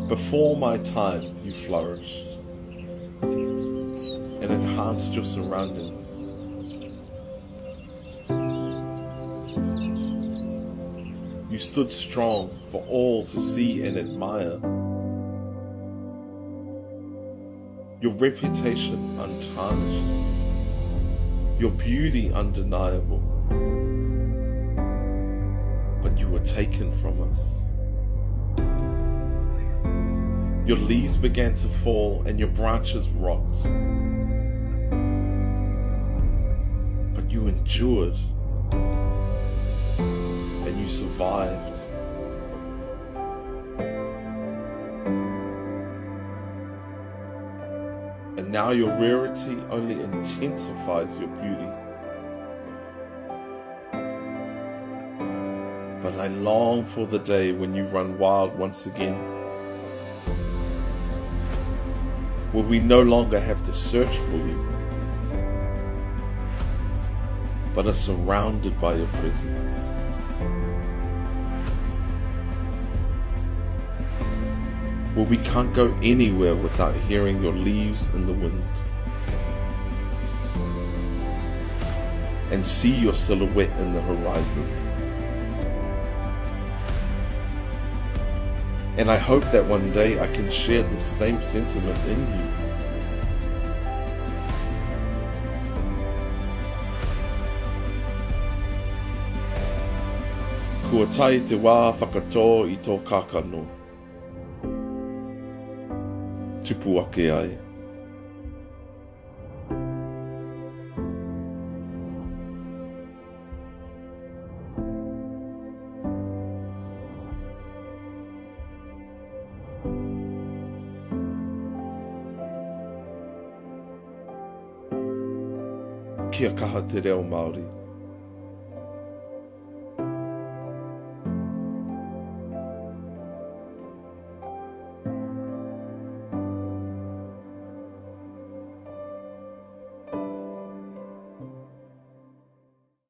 Before my time, you flourished and enhanced your surroundings. You stood strong for all to see and admire. Your reputation untarnished, your beauty undeniable. But you were taken from us. Your leaves began to fall and your branches rot. But you endured and you survived. And now your rarity only intensifies your beauty. But I long for the day when you run wild once again, where we no longer have to search for you, but are surrounded by your presence. Where we can't go anywhere without hearing your leaves in the wind, and see your silhouette in the horizon. And I hope that one day I can share the same sentiment in you. Kua tai te wā whakatō i tō kākano. Tupu ake ai. Kia kaha te reo Māori.